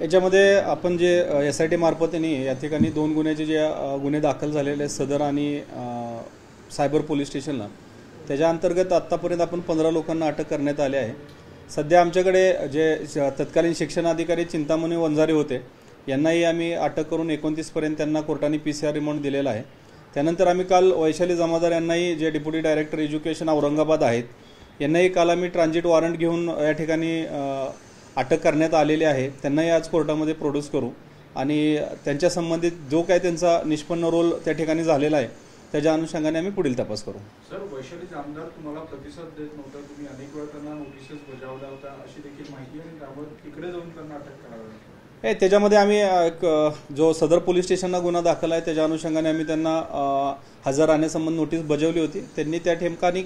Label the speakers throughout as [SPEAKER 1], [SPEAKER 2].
[SPEAKER 1] याच्यामध्ये आपण जे SIT मार्फतीने या ठिकाणी 2 गुन्ह्याचे जे गुन्हे दाखल झालेले आहेत सदर आणि सायबर पोलीस स्टेशनला, त्याच्या अंतर्गत आत्तापर्यंत आपण 15 लोकांना अटक करण्यात आली आहे। सध्या आमच्याकडे जे तत्कालीन शिक्षणाधिकारी चिंतामणी वंजारी होते यांनाही आम्ही अटक करून 29 पर्यंत त्यांना कोर्टाने PCR रिमांड दिलेला आहे। त्यानंतर आम्ही काल वैशाली जमादार यांनाही जे डेप्युटी डायरेक्टर एज्युकेशन औरंगाबाद आहेत यांनाही काल आम्ही ट्रान्झिट वॉरंट घेऊन या ठिकाणी अटक करण्यात आलेली आहे। त्यांनाही आज कोर्टामध्ये प्रोड्यूस करू आणि त्यांच्या संबंधित जो काय त्यांचा निष्पन्न रोल त्या ठिकाणी झालेला आहे त्याच्या अनुषंगाने आम्ही पुढील तपास करू।
[SPEAKER 2] सर, वैशाली आमदार तुम्हाला प्रतिसाद देत नव्हता, तुम्ही अनेक वेळा त्यांना नोटिसेस बजावल्या होत्या अशी देखील माहिती आहे, त्यामुळे तिकडे जाऊन त्यांना अटक करावी।
[SPEAKER 1] त्याच्यामध्ये आम्ही जो सदर पोलीस स्टेशनला गुन्हा दाखल आहे त्याच्या अनुषंगाने आम्ही त्यांना हजर राहण्यासंबंध नोटीस बजावली होती। त्यांनी त्या ठिकाणी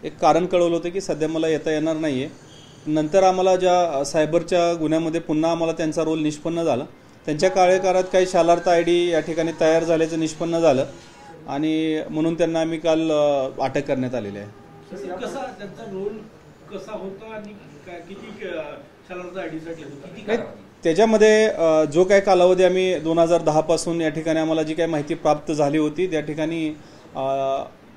[SPEAKER 1] एक कारण कळवलं होतं की सध्या मला येता येणार नाही आहे। नंतर आम्हाला ज्या सायबरच्या गुन्ह्यामध्ये पुन्हा आम्हाला त्यांचा रोल निष्पन्न झाला, त्यांच्या कार्यकाळात काही शालार्थ ID या ठिकाणी तयार झाल्याचं निष्पन्न झालं आणि म्हणून त्यांना आम्ही काल अटक करण्यात आलेली आहे।
[SPEAKER 3] कसा त्यांचा रोल कसा होता आणि किती शालार्थ ID साठी किती
[SPEAKER 1] त्याच्यामध्ये जो काही कालावधी आम्ही 2010 पासून या ठिकाणी आम्हाला जी काही माहिती प्राप्त झाली होती त्या ठिकाणी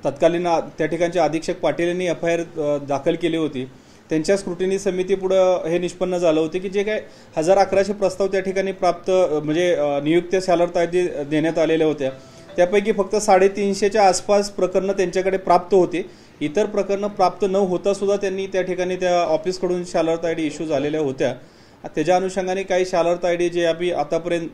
[SPEAKER 1] तत्कालीन त्या ठिकाणचे अधीक्षक पाटील यांनी FIR दाखल केली होती। त्यांच्या स्क्रुटिनी समितीपुढे हे निष्पन्न झालं होते की जे काही 1111 प्रस्ताव त्या ठिकाणी प्राप्त म्हणजे नियुक्त शालार्थ ID देण्यात आलेल्या होत्या त्यापैकी फक्त 350च्या आसपास प्रकरणं त्यांच्याकडे प्राप्त होती। इतर प्रकरणं प्राप्त न होता सुद्धा त्यांनी त्या ठिकाणी त्या ऑफिसकडून शालार्थ ID इश्यू झालेल्या होत्या। त्याच्या अनुषंगाने काही शालार्थ ID जे आम्ही आतापर्यंत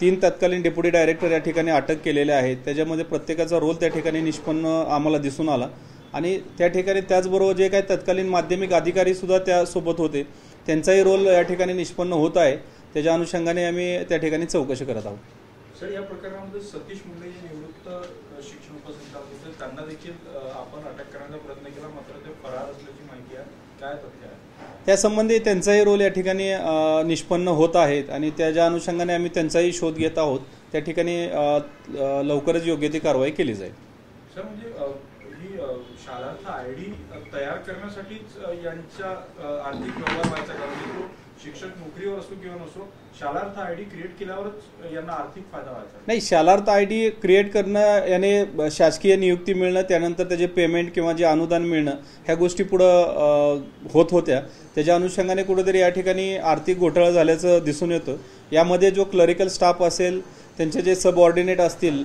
[SPEAKER 1] 3 तत्कालीन डेप्युटी डायरेक्टर या ठिकाणी अटक केलेले आहेत त्याच्यामध्ये प्रत्येकाचा रोल त्या ठिकाणी निष्पन्न आम्हाला दिसून आला आणि त्या ठिकाणी त्याचबरोबर जे काही तत्कालीन माध्यमिक अधिकारी सुद्धा त्यासोबत होते त्यांचाही रोल या ठिकाणी निष्पन्न होत आहे। त्याच्या अनुषंगाने आम्ही त्या ठिकाणी चौकशी करत आहोत।
[SPEAKER 2] सर, या प्रकरणामध्ये सतीश मुंडे जे निवृत्त शिक्षण उपसंचालक होते त्यांना देखील आपण अटक करण्याचा प्रयत्न केला, मात्र ते फरार असल्याची माहिती आहे, काय तथ्य आहे?
[SPEAKER 1] त्यासंबंधी त्यांचाही रोल या ठिकाणी निष्पन्न होत आहेत आणि त्याच्या अनुषंगाने आम्ही त्यांचाही शोध घेत आहोत। त्या ठिकाणी लवकरच योग्य ती कारवाई केली जाईल।
[SPEAKER 2] सर, म्हणजे ही शालार्थ ID तयार करण्यासाठीच यांच्या आर्थिक व्यवहार व्हायचा का? म्हणजे तो शिक्षक नोकरीवर असो किंवा नसो, शालार्थ ID क्रिएट केल्यावरच यांना आर्थिक फायदा व्हायचा
[SPEAKER 1] नाही। शालार्थ ID क्रिएट करणं याने शासकीय नियुक्ती मिळणं, त्यानंतर त्याचे पेमेंट किंवा जे अनुदान मिळणं ह्या गोष्टी पुढं होत होत्या। त्याच्या अनुषंगाने कुठेतरी या ठिकाणी आर्थिक घोटाळा झाल्याचं दिसून येतं। यामध्ये जो क्लरिकल स्टाफ असेल, त्यांचे जे सबऑर्डिनेट असतील,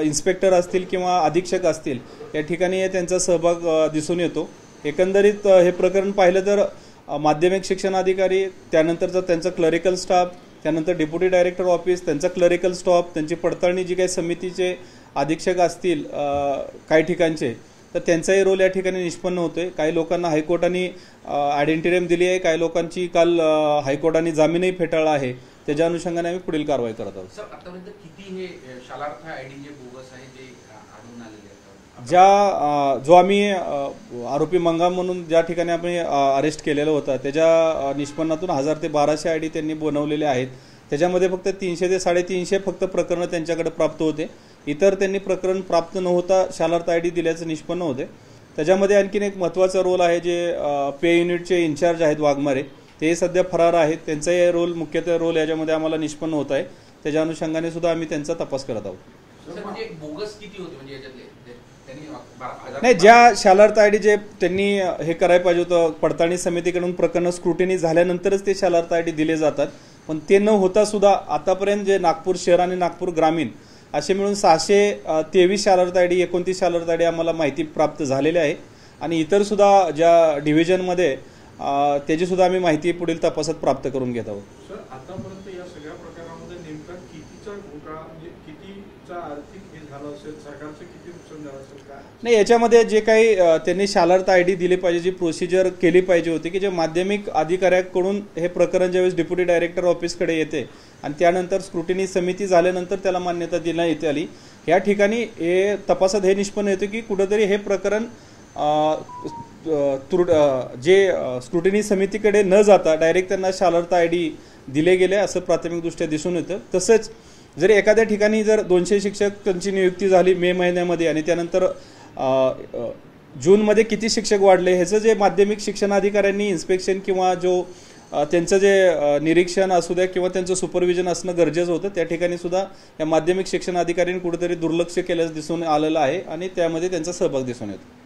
[SPEAKER 1] इन्स्पेक्टर असतील किंवा अधीक्षक असतील, या ठिकाणी त्यांचा सहभाग दिसून येतो। एकंदरीत हे प्रकरण पाहिलं तर माध्यमिक शिक्षणाधिकारी, त्यानंतरचा त्यांचा क्लरिकल स्टाफ, त्यानंतर डेप्युटी डायरेक्टर ऑफिस, त्यांचा क्लरिकल स्टाफ, त्यांची पडताळणी जी काही समितीचे अधीक्षक असतील काही ठिकाणचे, तर त्यांचाही रोल या ठिकाणी निष्पन्न होतोय। काही लोकांना हायकोर्टाने आयडेंटिरम दिली आहे, काही लोकांची काल हायकोर्टाने जामीनही फेटाळला आहे। त्याच्या अनुषंगाने आम्ही पुढील कारवाई करत आहोत।
[SPEAKER 4] सर, आतापर्यंत किती हे शालार्थ ID जे बोगस आहे जे आढळून आलेले आहेत?
[SPEAKER 1] जो आम्ही आरोपी मंगा म्हणून ज्या ठिकाणी आम्ही अरेस्ट केलेला होता त्याच्या निष्पन्नातून 1000 ते 1200 ID त्यांनी बनवलेले आहेत। त्याच्यामध्ये फक्त 300 ते 350 फक्त प्रकरणं त्यांच्याकडे प्राप्त होते। इतर त्यांनी प्रकरण प्राप्त न होता शालार्थ ID दिल्याचं निष्पन्न होते। त्याच्यामध्ये आणखीन एक महत्त्वाचा रोल आहे, जे पे युनिटचे इन्चार्ज आहेत वाघमारे, ते सध्या फरार आहेत। त्यांचाही रोल मुख्यतः रोल याच्यामध्ये आम्हाला निष्पन्न होत आहे। त्याच्या अनुषंगाने सुद्धा आम्ही त्यांचा तपास करत आहोत।
[SPEAKER 4] म्हणजे बोगस किती होते म्हणजे याच्यातले
[SPEAKER 1] नाही, ज्या शालार्थ ID जे त्यांनी हे करायला पाहिजे होतं, पडताळणी समितीकडून प्रकरण स्क्रुटिनी झाल्यानंतरच ते शालार्थ ID दिले जातात, पण ते न होता सुद्धा आतापर्यंत जे नागपूर शहर आणि नागपूर ग्रामीण असे मिळून 623 शालार्थ ID 29 शालार्थ ID आम्हाला माहिती प्राप्त झालेली आहे आणि इतर सुद्धा ज्या डिव्हिजनमध्ये त्याची सुद्धा आम्ही माहिती पुढील तपासात प्राप्त करून घेत आहोत।
[SPEAKER 2] सर, आतापर्यंत या सगळ्या प्रकारामध्ये नेमका कितीचा घोटाळा म्हणजे कितीचा आर्थिक हे झालं असेल, सरकारचं किती नुकसान झालं असेल काय?
[SPEAKER 1] नाही, याच्यामध्ये जे काही त्यांनी शालार्थ ID दिली पाहिजे, जी प्रोसिजर केली पाहिजे होती की जे माध्यमिक अधिकाऱ्याकडून हे प्रकरण ज्यावेळेस डेप्युटी डायरेक्टर ऑफिसकडे येते आणि त्यानंतर स्क्रुटिनी समिती झाल्यानंतर त्याला मान्यता देण्यात येते आली, या ठिकाणी हे तपासात हे निष्पन्न येतं की कुठंतरी हे प्रकरण जे स्क्रुटिनी समितीकडे न जाता डायरेक्ट त्यांना शालार्थ ID दिले गेले असं प्राथमिकदृष्ट्या दिसून येतं। तसंच जर एखाद्या ठिकाणी जर 200 शिक्षक त्यांची नियुक्ती झाली मे महिन्यामध्ये आणि त्यानंतर जूनमध्ये किती शिक्षक वाढले ह्याचं जे माध्यमिक शिक्षणाधिकाऱ्यांनी इन्स्पेक्शन किंवा जो त्यांचं जे निरीक्षण असू द्या किंवा त्यांचं सुपरविजन असणं गरजेचं होतं, त्या ठिकाणी सुद्धा या माध्यमिक शिक्षण अधिकाऱ्यांनी कुठेतरी दुर्लक्ष केल्याचं दिसून आलेलं आहे आणि त्यामध्ये त्यांचा सहभाग दिसून येतो.